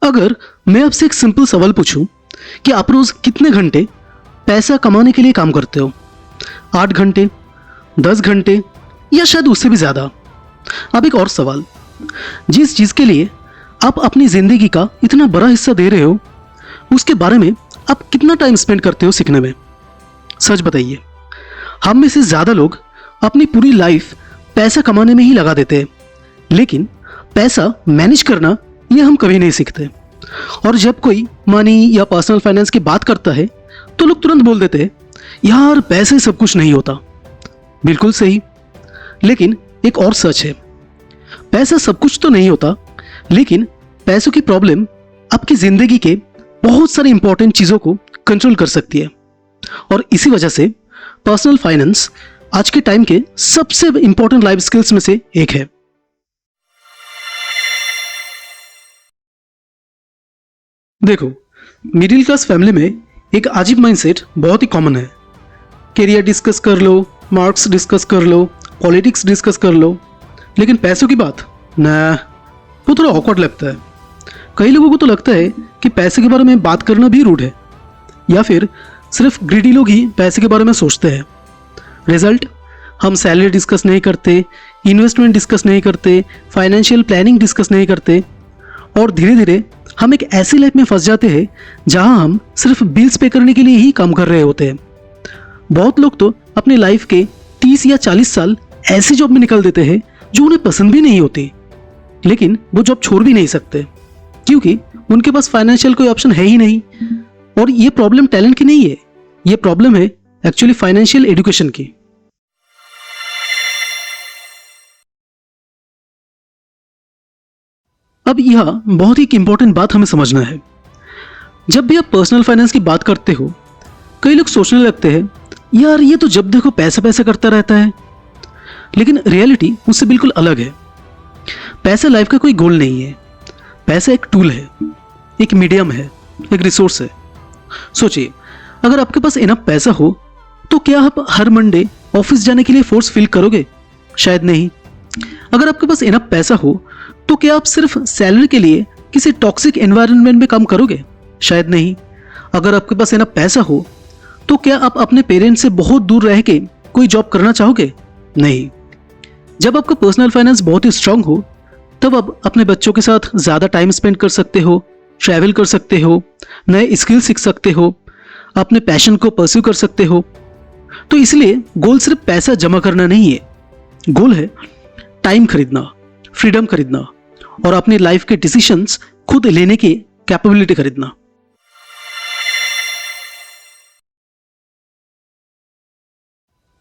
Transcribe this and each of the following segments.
अगर मैं आपसे एक सिंपल सवाल पूछूं कि आप रोज कितने घंटे पैसा कमाने के लिए काम करते हो? 8 घंटे, 10 घंटे या शायद उससे भी ज़्यादा? अब एक और सवाल, जिस चीज़ के लिए आप अपनी ज़िंदगी का इतना बड़ा हिस्सा दे रहे हो उसके बारे में आप कितना टाइम स्पेंड करते हो सीखने में? सच बताइए। हम में से ज़्यादा लोग अपनी पूरी लाइफ पैसा कमाने में ही लगा देते हैं, लेकिन पैसा मैनेज करना ये हम कभी नहीं सीखते। और जब कोई मनी या पर्सनल फाइनेंस की बात करता है तो लोग तुरंत बोल देते हैं, यार पैसे सब कुछ नहीं होता। बिल्कुल सही, लेकिन एक और सच है, पैसा सब कुछ तो नहीं होता, लेकिन पैसों की प्रॉब्लम आपकी जिंदगी के बहुत सारी इंपॉर्टेंट चीज़ों को कंट्रोल कर सकती है। और इसी वजह से पर्सनल फाइनेंस आज के टाइम के सबसे इंपॉर्टेंट लाइफ स्किल्स में से एक है। देखो, मिडिल क्लास फैमिली में एक अजीब माइंडसेट बहुत ही कॉमन है। करियर डिस्कस कर लो, मार्क्स डिस्कस कर लो, पॉलिटिक्स डिस्कस कर लो, लेकिन पैसों की बात ना, वो थोड़ा ऑकवर्ड लगता है। कई लोगों को तो लगता है कि पैसे के बारे में बात करना भी रूड है, या फिर सिर्फ ग्रीडी लोग ही पैसे के बारे में सोचते हैं। रिजल्ट, हम सैलरी डिस्कस नहीं करते, इन्वेस्टमेंट डिस्कस नहीं करते, फाइनेंशियल प्लानिंग डिस्कस नहीं करते, और धीरे धीरे हम एक ऐसी लाइफ में फंस जाते हैं जहां हम सिर्फ बिल्स पे करने के लिए ही काम कर रहे होते हैं। बहुत लोग तो अपनी लाइफ के 30 या 40 साल ऐसी जॉब में निकाल देते हैं जो उन्हें पसंद भी नहीं होती, लेकिन वो जॉब छोड़ भी नहीं सकते क्योंकि उनके पास फाइनेंशियल कोई ऑप्शन है ही नहीं। और ये प्रॉब्लम टैलेंट की नहीं है, ये प्रॉब्लम है एक्चुअली फाइनेंशियल एजुकेशन की। अब यह बहुत ही इंपॉर्टेंट बात हमें समझना है। जब भी आप पर्सनल फाइनेंस की बात करते हो, कई लोग सोचने लगते हैं, यार ये तो जब देखो पैसा पैसा करता रहता है, लेकिन रियलिटी उससे बिल्कुल अलग है। पैसा लाइफ का कोई गोल नहीं है, पैसा एक टूल है, एक मीडियम है, एक रिसोर्स है। सोचिए, अगर आपके पास इनफ पैसा हो तो क्या आप हर मंडे ऑफिस जाने के लिए फोर्स फील करोगे? शायद नहीं। अगर आपके पास इनफ पैसा हो तो क्या आप सिर्फ सैलरी के लिए किसी टॉक्सिक एनवायरनमेंट में काम करोगे? शायद नहीं। अगर आपके पास इनफ पैसा हो तो क्या आप अपने पेरेंट्स से बहुत दूर रह के कोई जॉब करना चाहोगे? नहीं। जब आपका पर्सनल फाइनेंस बहुत ही स्ट्रांग हो तब आप अपने बच्चों के साथ ज़्यादा टाइम स्पेंड कर सकते हो, ट्रैवल कर सकते हो, नए स्किल सीख सकते हो, अपने पैशन को परस्यू कर सकते हो। तो इसलिए गोल सिर्फ पैसा जमा करना नहीं है, गोल है टाइम खरीदना, फ्रीडम खरीदना और अपनी लाइफ के डिसीजंस खुद लेने की कैपेबिलिटी खरीदना।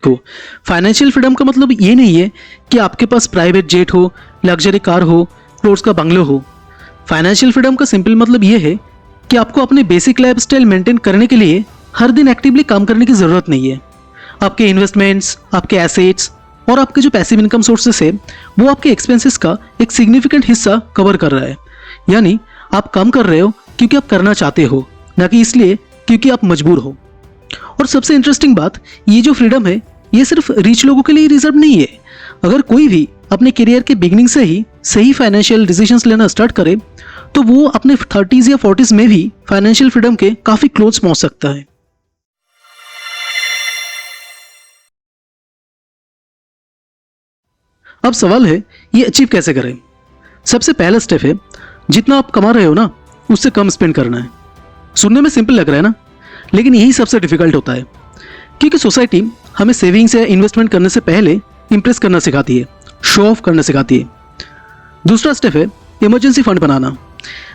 तो फाइनेंशियल फ्रीडम का मतलब ये नहीं है कि आपके पास प्राइवेट जेट हो, लग्जरी कार हो, क्रोर्स का बंगलो हो। फाइनेंशियल फ्रीडम का सिंपल मतलब ये है कि आपको अपने बेसिक लाइफस्टाइल मेंटेन करने के लिए हर दिन एक्टिवली काम करने की ज़रूरत नहीं है। आपके इन्वेस्टमेंट्स, आपके एसेट्स और आपके जो पैसिव इनकम सोर्सेस है वो आपके एक्सपेंसेस का एक सिग्निफिकेंट हिस्सा कवर कर रहा है। यानी आप काम कर रहे हो क्योंकि आप करना चाहते हो, ना कि इसलिए क्योंकि आप मजबूर हो। और सबसे इंटरेस्टिंग बात, ये जो फ्रीडम है ये सिर्फ रिच लोगों के लिए रिजर्व नहीं है। अगर कोई भी अपने करियर के बिगिनिंग से ही सही फाइनेंशियल डिसीजंस लेना स्टार्ट करे तो वो अपने 30s या 40s में भी फाइनेंशियल फ्रीडम के काफ़ी क्लोज पहुंच सकता है। अब सवाल है, ये अचीव कैसे करें? सबसे पहला स्टेप है, जितना आप कमा रहे हो ना उससे कम स्पेंड करना है। सुनने में सिंपल लग रहा है ना, लेकिन यही सबसे डिफिकल्ट होता है क्योंकि सोसाइटी हमें सेविंग्स या इन्वेस्टमेंट करने से पहले इंप्रेस करना सिखाती है, शो ऑफ करना सिखाती है। दूसरा स्टेप है इमरजेंसी फंड बनाना।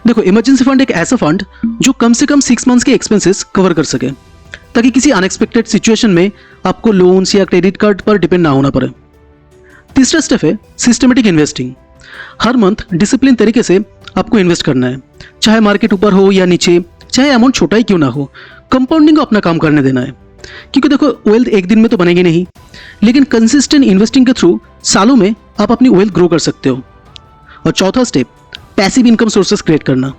देखो, इमरजेंसी फंड एक ऐसा फंड जो कम से कम 6 मंथ्स के एक्सपेंसेस कवर कर सके, ताकि किसी अनएक्सपेक्टेड सिचुएशन में आपको लोन्स या क्रेडिट कार्ड पर डिपेंड ना होना पड़े। तीसरा स्टेप है सिस्टमेटिक इन्वेस्टिंग। हर मंथ डिसिप्लिन तरीके से आपको इन्वेस्ट करना है, चाहे मार्केट ऊपर हो या नीचे, चाहे अमाउंट छोटा ही क्यों ना हो, कंपाउंडिंग को अपना काम करने देना है। क्योंकि देखो, वेल्थ एक दिन में तो बनेगी नहीं, लेकिन कंसिस्टेंट इन्वेस्टिंग के थ्रू सालों में आप अपनी वेल्थ ग्रो कर सकते हो। और चौथा step, passive income sources create करना।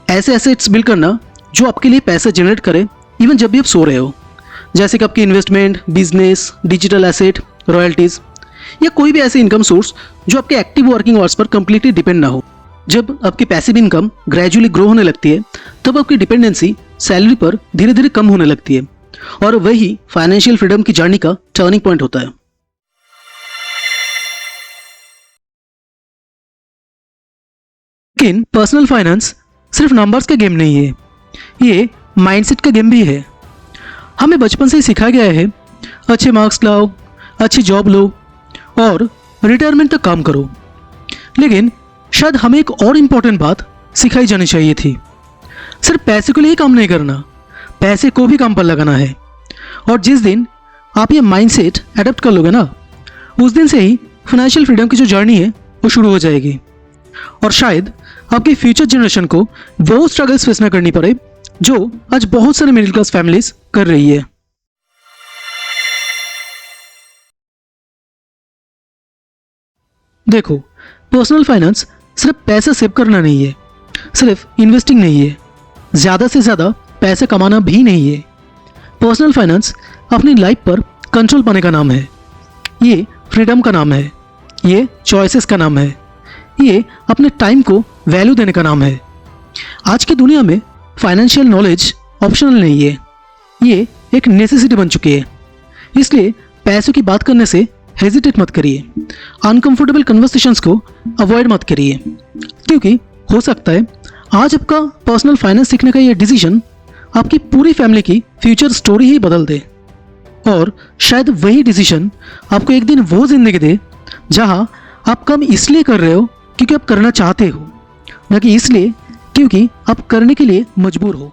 ऐसे एसेट्स बिल्ड करना जो आपके लिए पैसा जनरेट करे इवन जब भी आप सो रहे हो, जैसे कि आपकी investment, business, digital asset, royalties या कोई भी ऐसे इनकम सोर्स जो आपके active working hours per completely depend ना हो। जब आपकी पैसिव इनकम ग्रेजुअली ग्रो होने लगती है तब आपकी डिपेंडेंसी सैलरी पर धीरे धीरे कम होने लगती है और वही फाइनेंशियल फ्रीडम की जर्नी का टर्निंग पॉइंट होता है। लेकिन पर्सनल फाइनेंस सिर्फ नंबर्स का गेम नहीं है, ये माइंडसेट का गेम भी है। हमें बचपन से ही सिखाया गया है अच्छे मार्क्स लाओ, अच्छी जॉब लो और रिटायरमेंट तक काम करो। लेकिन शायद हमें एक और इम्पोर्टेंट बात सिखाई जानी चाहिए थी। सिर्फ पैसे के लिए काम नहीं करना, पैसे को भी काम पर लगाना है। और जिस दिन आप ये माइंडसेट अडॉप्ट कर लोगे ना, उस दिन से ही फाइनेंशियल फ्रीडम की जो जर्नी है वो शुरू हो जाएगी। और शायद आपकी फ्यूचर जनरेशन को वो स्ट्रगल्स फेस ना करनी पड़े जो आज बहुत सारे मिडिल क्लास फैमिलीज कर रही है। देखो, पर्सनल फाइनेंस सिर्फ पैसा सेव करना नहीं है, सिर्फ इन्वेस्टिंग नहीं है, ज़्यादा से ज़्यादा पैसे कमाना भी नहीं है। पर्सनल फाइनेंस अपनी लाइफ पर कंट्रोल पाने का नाम है, ये फ्रीडम का नाम है, ये चॉइसेस का नाम है, ये अपने टाइम को वैल्यू देने का नाम है। आज की दुनिया में फाइनेंशियल नॉलेज ऑप्शनल नहीं है, ये एक नेसेसिटी बन चुकी है। इसलिए पैसों की बात करने से हेजिटेट मत करिए, अनकंफर्टेबल कन्वर्सेशंस को अवॉइड मत करिए, क्योंकि हो सकता है आज आपका पर्सनल फाइनेंस सीखने का ये डिसीजन आपकी पूरी फैमिली की फ्यूचर स्टोरी ही बदल दे। और शायद वही डिसीजन आपको एक दिन वो जिंदगी दे जहां आप काम इसलिए कर रहे हो क्योंकि आप करना चाहते हो, न कि इसलिए क्योंकि आप करने के लिए मजबूर हो।